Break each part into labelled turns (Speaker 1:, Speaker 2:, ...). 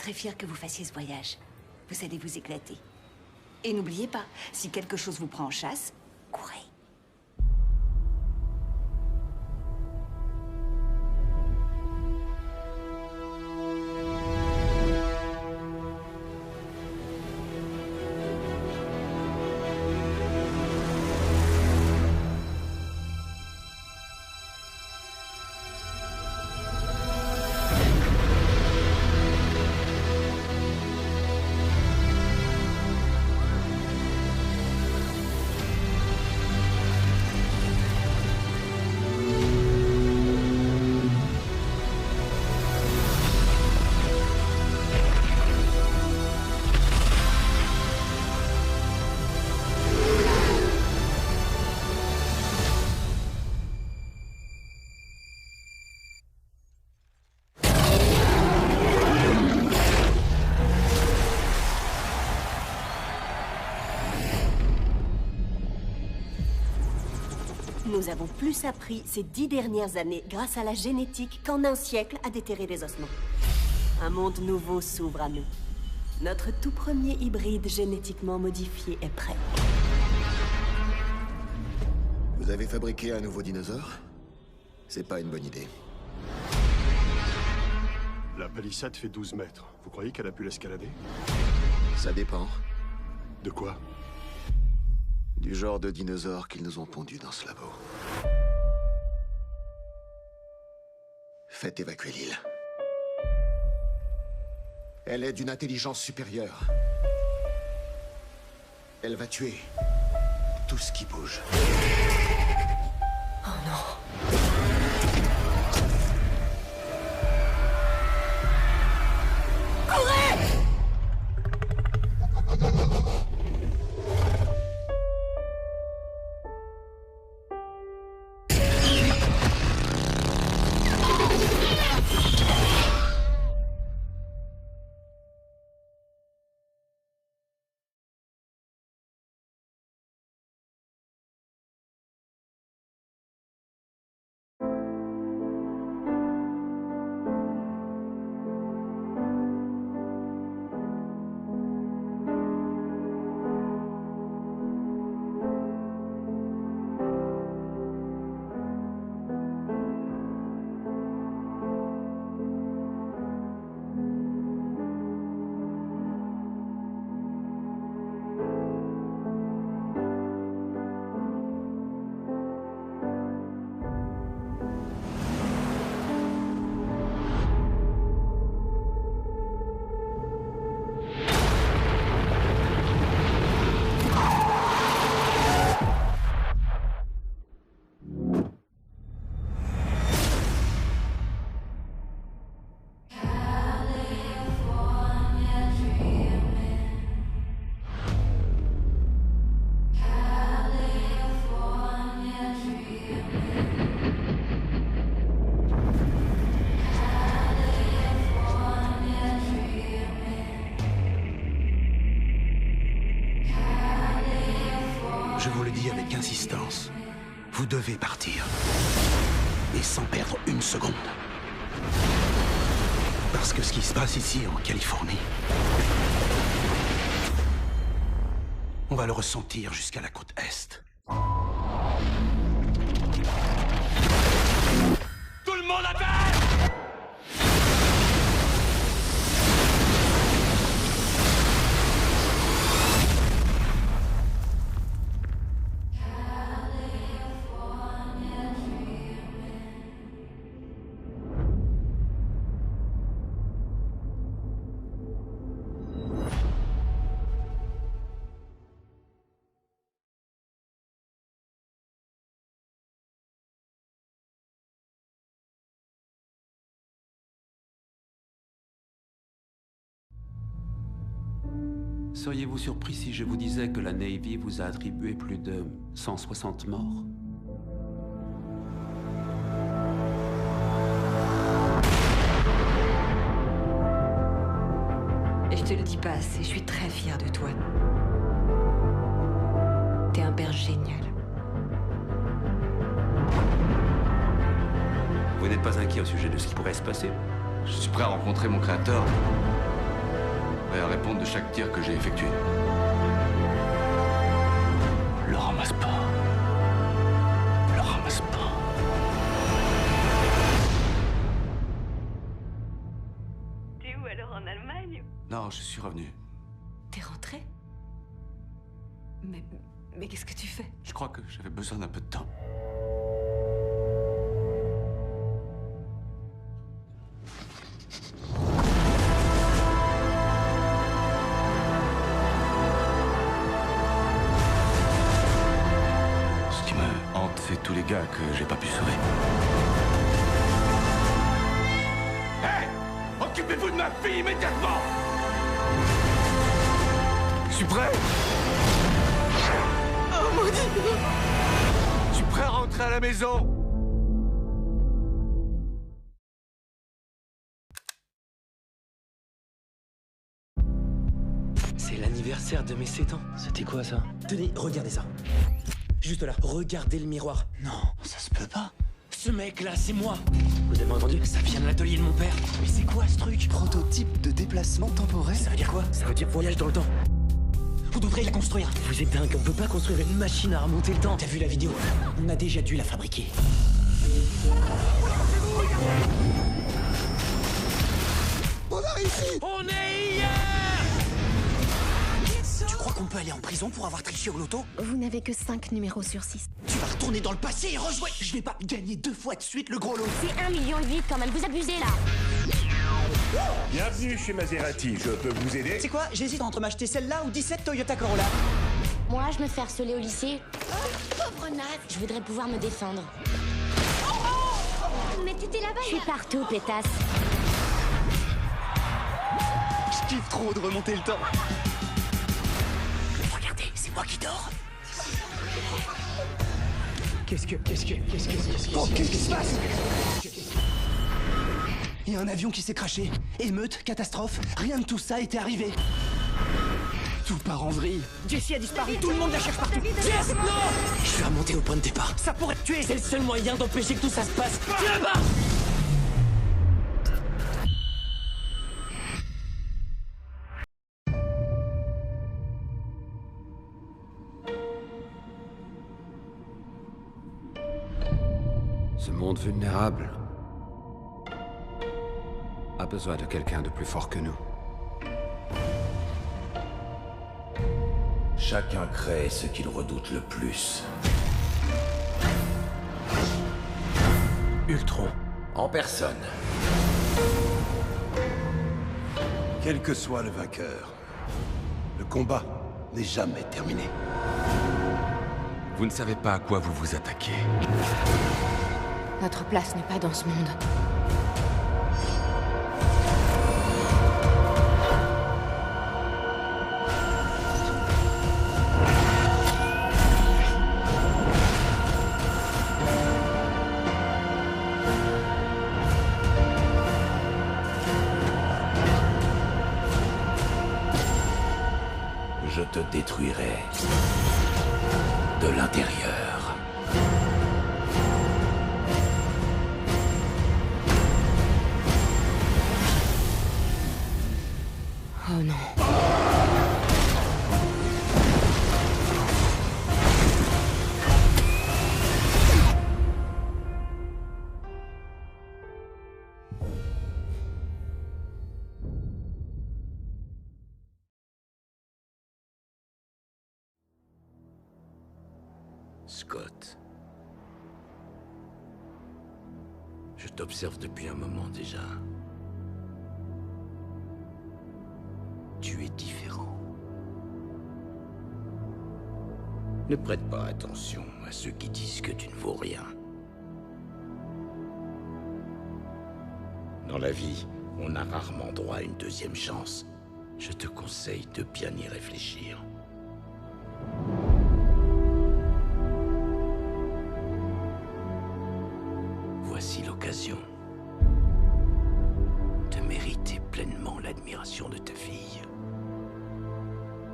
Speaker 1: très fière que vous fassiez ce voyage. Vous allez vous éclater. Et n'oubliez pas, si quelque chose vous prend en chasse, courez.
Speaker 2: Nous avons plus appris ces 10 dernières années grâce à la génétique qu'en un siècle à déterrer des ossements. Un monde nouveau s'ouvre à nous. Notre tout premier hybride génétiquement modifié est prêt.
Speaker 3: Vous avez fabriqué un nouveau dinosaure? C'est pas une bonne idée.
Speaker 4: La palissade fait 12 mètres. Vous croyez qu'elle a pu l'escalader?
Speaker 3: Ça dépend.
Speaker 4: De quoi?
Speaker 3: Du genre de dinosaures qu'ils nous ont pondus dans ce labo. Faites évacuer l'île. Elle est d'une intelligence supérieure. Elle va tuer tout ce qui bouge.
Speaker 2: Oh non.
Speaker 5: Je vous le dis avec insistance. Vous devez partir. Et sans perdre une seconde. Parce que ce qui se passe ici, en Californie, on va le ressentir jusqu'à la côte Est.
Speaker 6: Tout le monde à terre!
Speaker 7: Seriez-vous surpris si je vous disais que la Navy vous a attribué plus de 160 morts?
Speaker 1: Et je te le dis pas assez, je suis très fière de toi. T'es un père génial.
Speaker 7: Vous n'êtes pas inquiet au sujet de ce qui pourrait se passer?
Speaker 6: Je suis prêt à rencontrer mon créateur.
Speaker 5: prêt à répondre de chaque tir que j'ai effectué.
Speaker 7: Le ramasse pas. Le ramasse pas.
Speaker 2: T'es où alors, en Allemagne?
Speaker 5: Non, je suis revenu.
Speaker 1: T'es rentré? Mais qu'est-ce que tu fais?
Speaker 5: Je crois que j'avais besoin d'un peu de temps. Ce qui me hante, c'est tous les gars que j'ai pas pu sauver.
Speaker 6: Hé! Occupez-vous de ma fille immédiatement!
Speaker 5: Je suis prêt! Oh mon Dieu! Je suis prêt à rentrer à la maison!
Speaker 8: C'est l'anniversaire de mes 7 ans. C'était quoi ça? Tenez, regardez ça. Juste là, regardez le miroir. Non, ça se peut pas. Ce mec-là, c'est moi. Vous avez entendu? Ça vient de l'atelier de mon père. Mais c'est quoi ce truc?
Speaker 9: Prototype de déplacement temporel?
Speaker 8: Ça veut dire quoi? Ça veut dire voyage dans le temps. Vous devrez la construire. Vous êtes dingue, on peut pas construire une machine à remonter le temps. T'as vu la vidéo? On a déjà dû la fabriquer.
Speaker 9: On a réussi!
Speaker 8: On est hier! Tu crois qu'on peut aller en prison pour avoir triché au loto?
Speaker 10: Vous n'avez que 5 numéros sur 6.
Speaker 8: Tu vas retourner dans le passé et rejouer. Je vais pas gagner 2 fois de suite le gros lot.
Speaker 10: C'est 1,8 million quand même, vous abusez là.
Speaker 6: Bienvenue chez Maserati, je peux vous aider?
Speaker 8: C'est quoi? J'hésite entre m'acheter celle-là ou 17 Toyota Corolla.
Speaker 10: Moi, je me fais harceler au lycée. Pauvre naze. Je voudrais pouvoir me défendre. Mais t'étais là-bas. Je suis partout, pétasse.
Speaker 9: Je kiffe trop de remonter le temps.
Speaker 8: Regardez, c'est moi qui dors. Qu'est-ce qui se passe?
Speaker 9: Il y a un avion qui s'est crashé. Émeute, catastrophe, rien de tout ça était arrivé. Tout part en vrille.
Speaker 8: Jessie a disparu, tout le monde la cherche partout. Jess, non! Je vais remonter au point de départ. Ça pourrait te tuer. C'est le seul moyen d'empêcher que tout ça se passe. Viens là-bas!
Speaker 7: Ce monde vulnérable a besoin de quelqu'un de plus fort que nous.
Speaker 5: Chacun crée ce qu'il redoute le plus.
Speaker 8: Ultron.
Speaker 5: En personne.
Speaker 4: Quel que soit le vainqueur, le combat n'est jamais terminé.
Speaker 5: Vous ne savez pas à quoi vous vous attaquez.
Speaker 10: Notre place n'est pas dans ce monde.
Speaker 5: Je te détruirai de l'intérieur.
Speaker 10: Oh non.
Speaker 5: Scott. Je t'observe depuis un moment déjà. Tu es différent. Ne prête pas attention à ceux qui disent que tu ne vaux rien. Dans la vie, on a rarement droit à une deuxième chance. Je te conseille de bien y réfléchir. Voici l'occasion de mériter pleinement l'admiration de ta fille,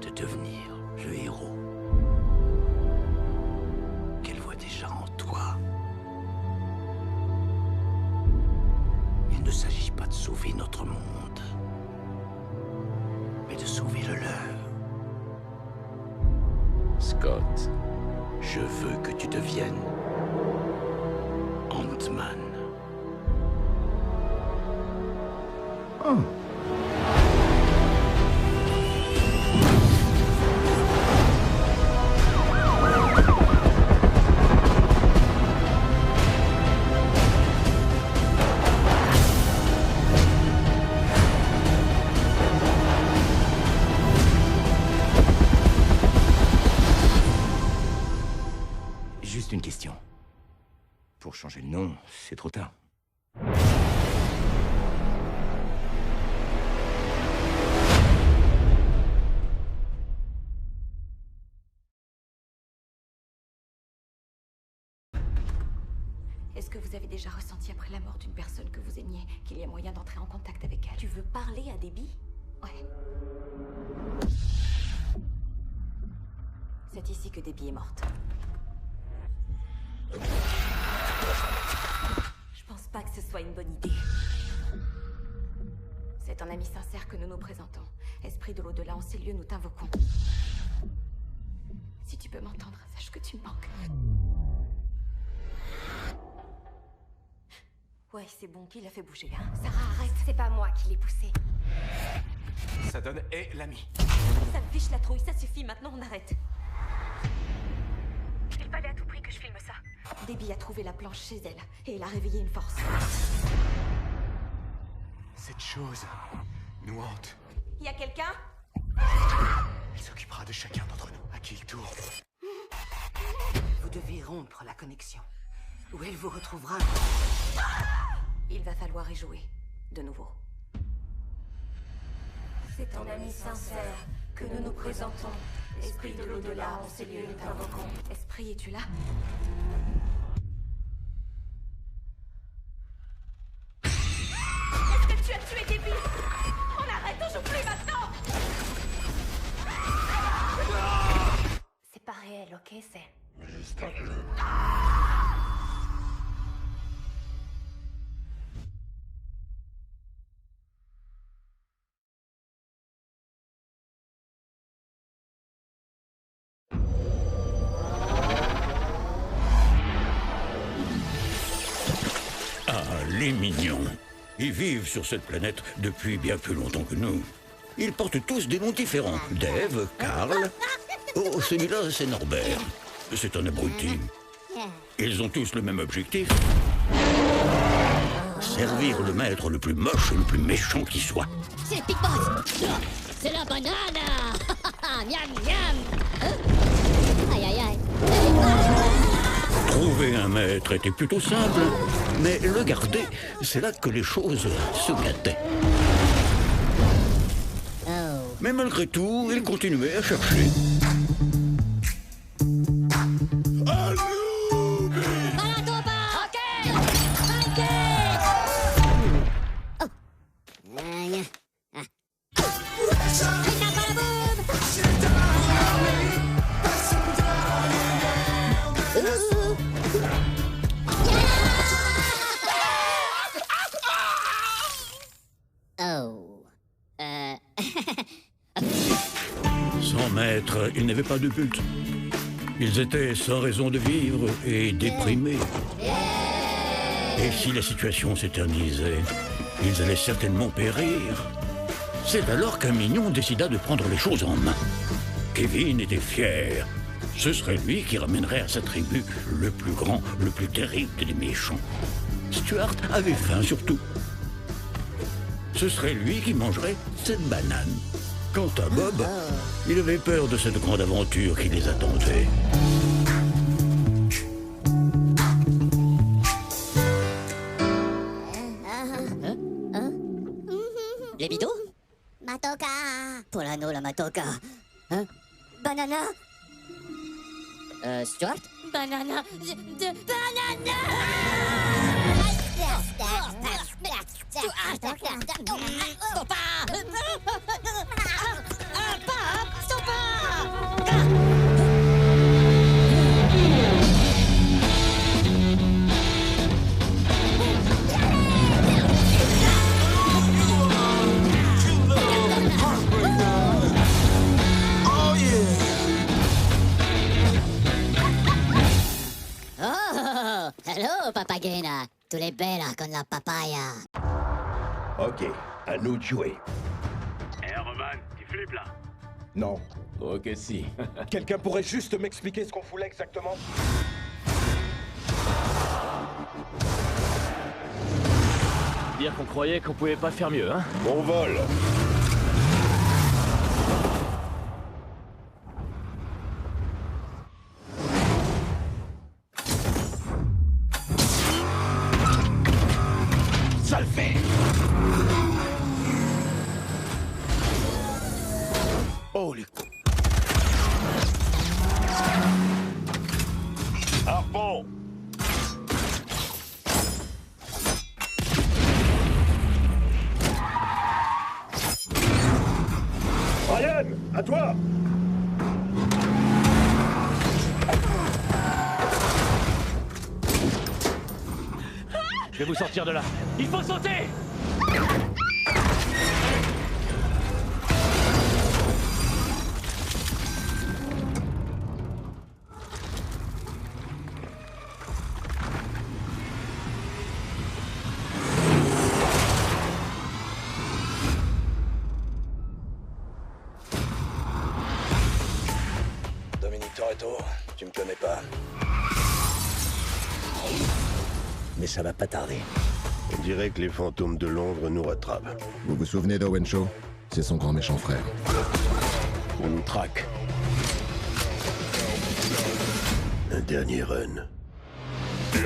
Speaker 5: de devenir le héros qu'elle voit déjà en toi. Il ne s'agit pas de sauver notre monde, mais de Scott. Je veux que tu deviennes Ant-Man.
Speaker 9: Oh. Juste une question. Pour changer le nom, c'est trop tard.
Speaker 2: Est-ce que vous avez déjà ressenti après la mort d'une personne que vous aimiez qu'il y a moyen d'entrer en contact avec elle? Tu veux parler à Debbie? Ouais. C'est ici que Debbie est morte. Je pense pas que ce soit une bonne idée. C'est un ami sincère que nous nous présentons. Esprit de l'au-delà, en ces lieux, nous t'invoquons. Si tu peux m'entendre, sache que tu me manques. Ouais, c'est bon, qui l'a fait bouger, hein? Sarah, arrête, c'est pas moi qui l'ai poussé.
Speaker 6: Ça donne « et l'ami ».
Speaker 2: Ça me fiche la trouille, ça suffit, maintenant on arrête.
Speaker 11: Il fallait à tout prix que je filme ça.
Speaker 2: Debbie a trouvé la planche chez elle, et elle a réveillé une force.
Speaker 6: Cette chose nous hante.
Speaker 2: Y a quelqu'un?
Speaker 6: Elle s'occupera de chacun d'entre nous, à qui il tourne.
Speaker 1: Vous devez rompre la connexion, ou elle vous retrouvera.
Speaker 2: Il va falloir y jouer, de nouveau.
Speaker 11: C'est ton ami sincère que nous nous présentons. Esprit de l'au-delà, en ces lieux, nous t'invoquons.
Speaker 2: Esprit, es-tu là?
Speaker 11: Est-ce que tu as tué Debbie? On arrête, on joue plus maintenant!
Speaker 10: C'est pas réel, ok, c'est...
Speaker 5: Les mignons. Ils vivent sur cette planète depuis bien plus longtemps que nous. Ils portent tous des noms différents. Dave, Carl... Oh, celui-là, c'est Norbert. C'est un abruti. Ils ont tous le même objectif. Servir le maître le plus moche et le plus méchant qui soit.
Speaker 10: C'est le pickpocket. C'est la banane. Miam, miam. Aïe, aïe, aïe.
Speaker 5: Trouver un maître était plutôt simple, mais le garder, c'est là que les choses se gâtaient. Mais malgré tout, il continuait à chercher. Sans maître, ils n'avaient pas de but. Ils étaient sans raison de vivre et déprimés. Et si la situation s'éternisait, ils allaient certainement périr. C'est alors qu'un mignon décida de prendre les choses en main. Kevin était fier. Ce serait lui qui ramènerait à sa tribu le plus grand, le plus terrible des méchants. Stuart avait faim surtout. Ce serait lui qui mangerait cette banane. Quant à Bob, il avait peur de cette grande aventure qui les attendait.
Speaker 10: Les bidous? Matoka! Polano la Matoka. Hein? Banana? Stuart? Banana! Banana! Hello, papagena. Tu l'es bella con la papaya.
Speaker 12: Ok, à nous de jouer.
Speaker 6: Eh, Roman, tu flippes là?
Speaker 12: Non. Ok, si.
Speaker 13: Quelqu'un pourrait juste m'expliquer ce qu'on fout là exactement?
Speaker 8: Dire qu'on croyait qu'on pouvait pas faire mieux, hein?
Speaker 12: Bon vol.
Speaker 13: Ça le fait. Oh les...
Speaker 12: Harpon. Ryan, à toi.
Speaker 8: Je vais vous sortir de là. Il faut sauter!
Speaker 12: Dominique Toretto, tu me connais pas. Mais ça va pas tarder.
Speaker 3: On dirait que les fantômes de Londres nous rattrapent. Vous vous souvenez d'Owen Shaw? C'est son grand méchant frère.
Speaker 12: On nous traque. Un dernier run.
Speaker 13: C'est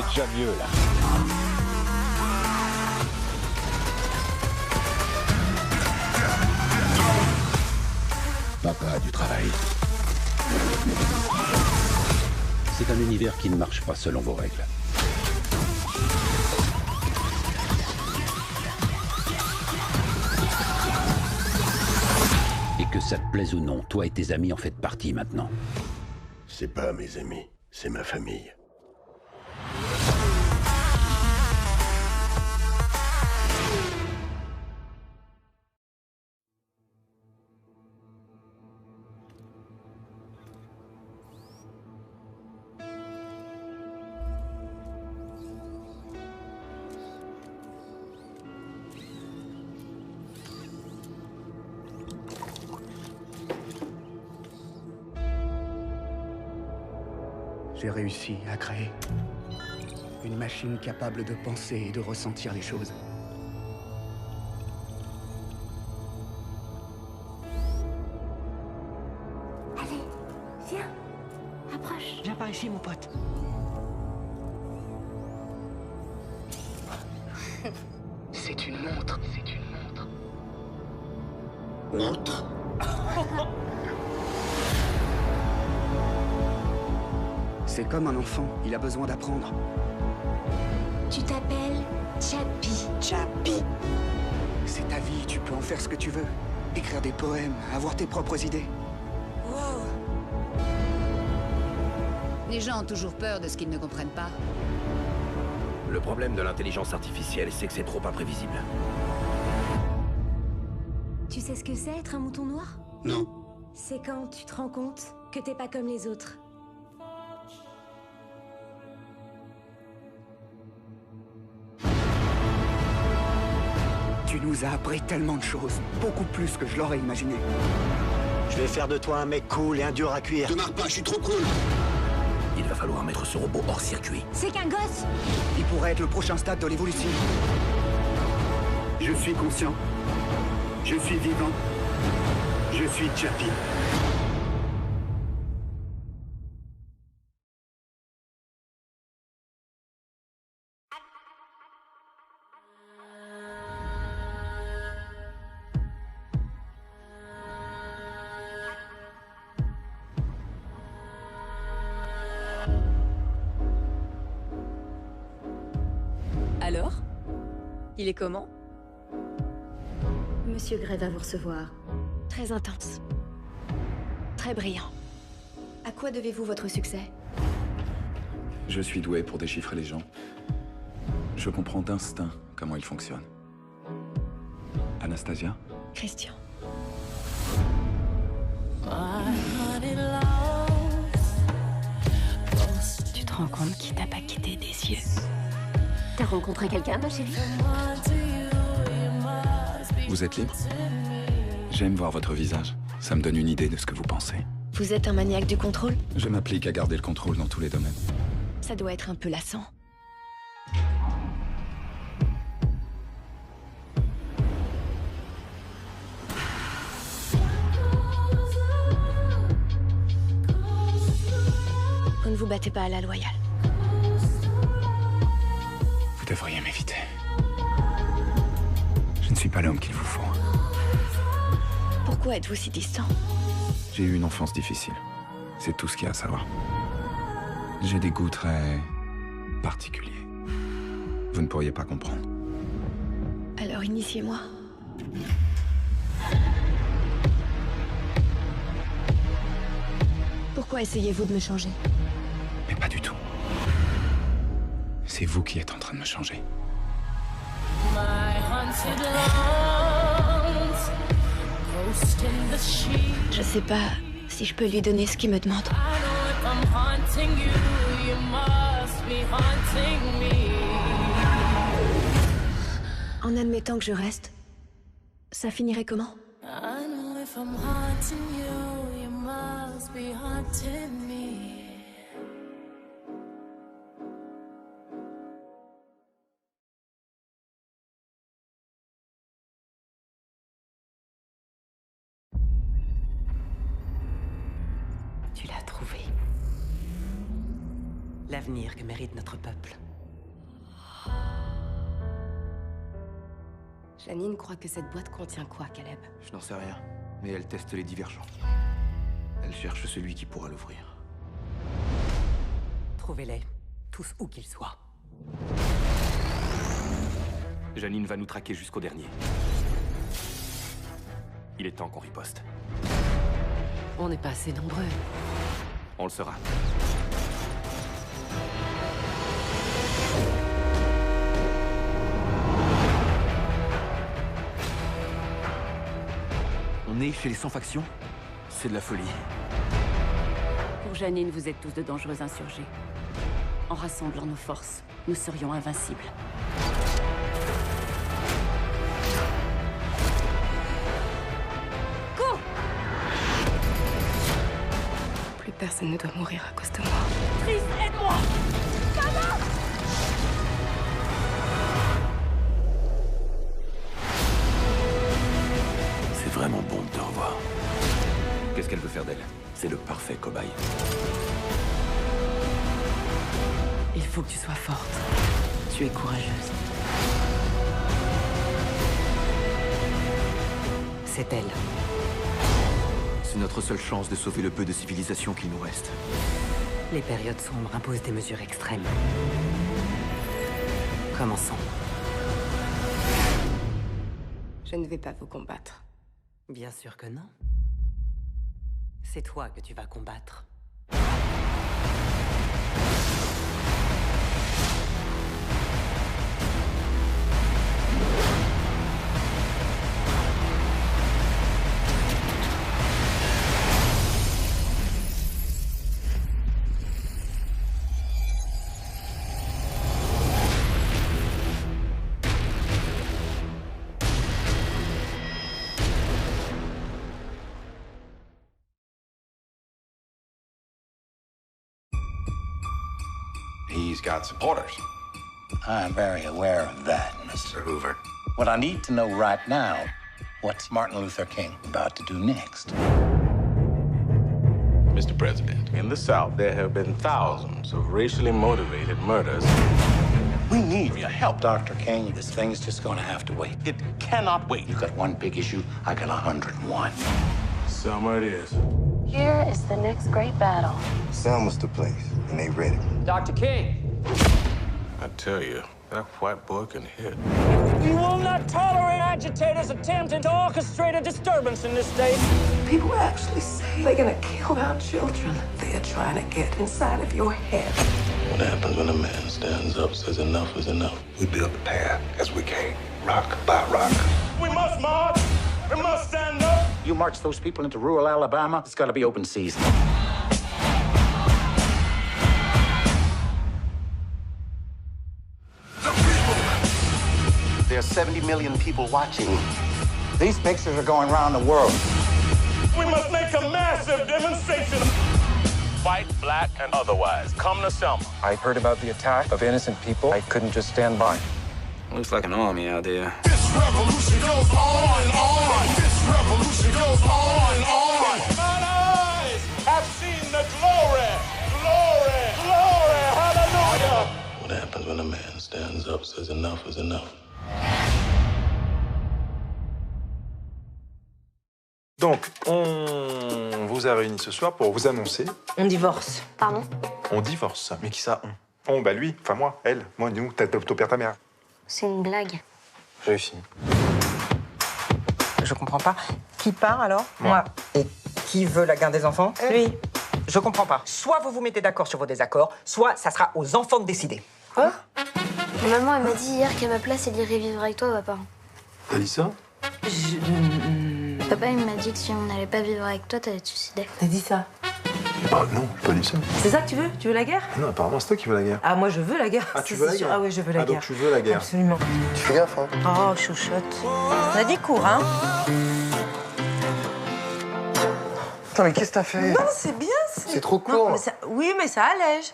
Speaker 13: déjà mieux là.
Speaker 3: Papa a du travail.
Speaker 7: C'est un univers qui ne marche pas selon vos règles. Et que ça te plaise ou non, toi et tes amis en faites partie maintenant.
Speaker 12: C'est pas mes amis, c'est ma famille.
Speaker 9: J'ai réussi à créer une machine capable de penser et de ressentir les choses.
Speaker 11: Allez, viens. Approche.
Speaker 9: Viens par ici, mon pote. C'est une montre. C'est une montre.
Speaker 12: Montre.
Speaker 9: C'est comme un enfant, il a besoin d'apprendre.
Speaker 11: Tu t'appelles Chappie.
Speaker 9: Chappie. C'est ta vie, tu peux en faire ce que tu veux. Écrire des poèmes, avoir tes propres idées.
Speaker 11: Wow.
Speaker 14: Les gens ont toujours peur de ce qu'ils ne comprennent pas.
Speaker 12: Le problème de l'intelligence artificielle, c'est que c'est trop imprévisible.
Speaker 11: Tu sais ce que c'est être un mouton noir?
Speaker 12: Non.
Speaker 11: C'est quand tu te rends compte que t'es pas comme les autres.
Speaker 9: Tu nous as appris tellement de choses, beaucoup plus que je l'aurais imaginé.
Speaker 15: Je vais faire de toi un mec cool et un dur à cuire.
Speaker 12: Te marre pas, je suis trop cool. Il va falloir mettre ce robot hors circuit.
Speaker 11: C'est qu'un gosse.
Speaker 9: Il pourrait être le prochain stade de l'évolution.
Speaker 15: Je suis conscient. Je suis vivant. Je suis Chappie.
Speaker 14: Alors? Il est comment?
Speaker 11: Monsieur Gray va vous recevoir. Très intense. Très brillant. À quoi devez-vous votre succès?
Speaker 16: Je suis doué pour déchiffrer les gens. Je comprends d'instinct comment ils fonctionnent. Anastasia?
Speaker 11: Christian. rends compte qui t'a pas quitté des yeux?
Speaker 2: T'as rencontré quelqu'un, ma chérie?
Speaker 16: Vous êtes libre? J'aime voir votre visage. Ça me donne une idée de ce que vous pensez.
Speaker 11: Vous êtes un maniaque du contrôle?
Speaker 16: Je m'applique à garder le contrôle dans tous les domaines.
Speaker 11: Ça doit être un peu lassant. Vous ne vous battez pas à la loyale.
Speaker 16: Vous devriez m'éviter. Je ne suis pas l'homme qu'il vous faut.
Speaker 11: Pourquoi êtes-vous si distant?
Speaker 16: J'ai eu une enfance difficile. C'est tout ce qu'il y a à savoir. J'ai des goûts très particuliers. Vous ne pourriez pas comprendre.
Speaker 11: Alors initiez-moi. Pourquoi essayez-vous de me changer?
Speaker 16: Mais pas du tout. C'est vous qui êtes en train de me changer.
Speaker 11: Je sais pas si je peux lui donner ce qu'il me demande. En admettant que je reste, ça finirait comment?
Speaker 2: Tu l'as trouvé. L'avenir que mérite notre peuple. Janine croit que cette boîte contient quoi, Caleb?
Speaker 17: Je n'en sais rien, mais elle teste les divergents. Elle cherche celui qui pourra l'ouvrir.
Speaker 2: Trouvez-les, tous où qu'ils soient.
Speaker 17: Janine va nous traquer jusqu'au dernier. Il est temps qu'on riposte.
Speaker 2: On n'est pas assez nombreux.
Speaker 17: On le sera. On est chez les sans-factions? C'est de la folie.
Speaker 18: Pour Janine, vous êtes tous de dangereux insurgés. En rassemblant nos forces, nous serions invincibles.
Speaker 11: Cours! Plus personne ne doit mourir à cause de moi.
Speaker 18: Triss, aide-moi! Maman!
Speaker 4: C'est vraiment bon de te revoir.
Speaker 17: Qu'est-ce qu'elle veut faire d'elle?
Speaker 4: C'est le parfait cobaye.
Speaker 2: Il faut que tu sois forte. Tu es courageuse. C'est elle.
Speaker 17: C'est notre seule chance de sauver le peu de civilisation qu'il nous reste.
Speaker 2: Les périodes sombres imposent des mesures extrêmes. Commençons. Je ne vais pas vous combattre. Bien sûr que non. C'est toi que tu vas combattre.
Speaker 19: He's got supporters. I'm very aware of that, Mr. Hoover. What I need to know right now, what's Martin Luther King about to do next?
Speaker 13: Mr. President, in the South, there have been thousands of racially motivated murders.
Speaker 19: We need your help, Dr. King. This thing's just gonna have to wait.
Speaker 13: It cannot wait.
Speaker 19: You got one big issue, I got 101.
Speaker 13: Summer it is.
Speaker 20: Here is the next great battle.
Speaker 21: Selma's the place, and they ready.
Speaker 8: Dr. King!
Speaker 13: I tell you, that white boy can hit.
Speaker 8: We will not tolerate agitators attempting to orchestrate a disturbance in this state.
Speaker 20: People actually say they're gonna kill our children. They're trying to get inside of your head.
Speaker 13: What happens when a man stands up, says enough is enough?
Speaker 21: We build the path as we can, rock by rock.
Speaker 13: We must march! We must stand up!
Speaker 19: You march those people into rural Alabama, it's gotta be open season.
Speaker 15: 70 million people watching. These pictures are going around the world.
Speaker 6: We must make a massive demonstration. White, black, and otherwise. Come to Selma.
Speaker 17: I heard about the attack of innocent people. I couldn't just stand by.
Speaker 8: Looks like an army out there.
Speaker 6: This revolution goes on and on. This revolution goes on and on. Mine eyes have seen the glory, glory, glory. Hallelujah.
Speaker 21: What happens when a man stands up, says enough is enough?
Speaker 1: Donc, on vous a réunis ce soir pour vous annoncer...
Speaker 22: On divorce.
Speaker 23: Pardon?
Speaker 1: On divorce. Mais qui ça, on? Oh, bah lui, enfin moi, elle. Moi, nous, ton père, ta mère.
Speaker 23: C'est une blague.
Speaker 1: Réussi.
Speaker 22: Je comprends pas. Qui part alors?
Speaker 1: Moi.
Speaker 22: Et qui veut la garde des enfants? Lui. Je comprends pas. Soit vous vous mettez d'accord sur vos désaccords, soit ça sera aux enfants de décider.
Speaker 23: Quoi? Maman, elle m'a dit hier qu'à ma place, elle irait vivre avec toi, papa.
Speaker 1: T'as dit ça?
Speaker 23: Papa, il m'a dit que si on n'allait pas vivre avec toi, t'allais te suicider.
Speaker 22: T'as dit ça?
Speaker 1: Ah non, j'ai pas dit ça.
Speaker 22: C'est ça que tu veux? Tu veux la guerre?
Speaker 1: Non, apparemment, c'est toi qui veux la guerre.
Speaker 22: Ah, moi, je veux la guerre.
Speaker 1: Ah, tu veux la guerre?
Speaker 22: Ah oui, je veux la guerre.
Speaker 1: Ah, donc tu veux la guerre.
Speaker 22: Absolument.
Speaker 1: Tu fais gaffe, hein?
Speaker 22: Oh, chouchotte. On a dit court, hein?
Speaker 1: Putain, mais qu'est-ce que t'as fait?
Speaker 22: Non, c'est bien.
Speaker 1: C'est trop court.
Speaker 22: Non, mais ça... Oui, mais ça allège.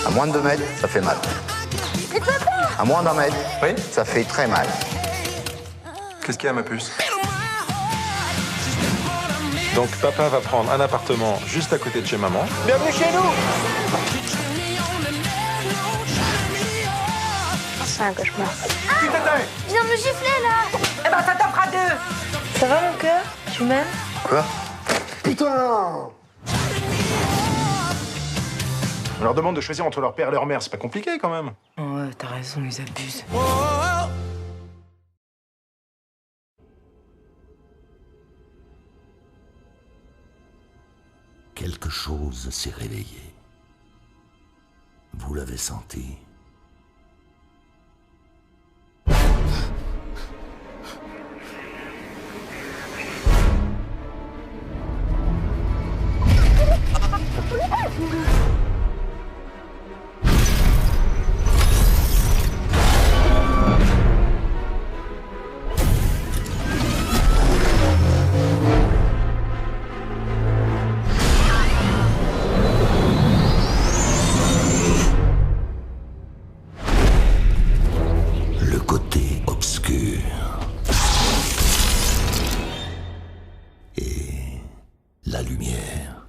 Speaker 15: À moins de 2 mètres, ça fait mal.
Speaker 23: Mais papa!
Speaker 15: À moins d'1 mètre,
Speaker 1: oui,
Speaker 15: ça fait très mal.
Speaker 1: Qu'est-ce qu'il y a, ma puce? Donc, papa va prendre un appartement juste à côté de chez maman.
Speaker 22: Bienvenue chez nous!
Speaker 23: C'est un cauchemar.
Speaker 22: Putain,
Speaker 23: Il vient de me gifler, là!
Speaker 22: eh ben, ça t'en fera 2! Ça va, mon cœur? Tu m'aimes?
Speaker 1: Quoi?
Speaker 21: Putain!
Speaker 1: On leur demande de choisir entre leur père et leur mère, c'est pas compliqué quand même.
Speaker 22: Ouais, t'as raison, ils abusent.
Speaker 3: Quelque chose s'est réveillé. Vous l'avez senti? Le côté obscur et la lumière.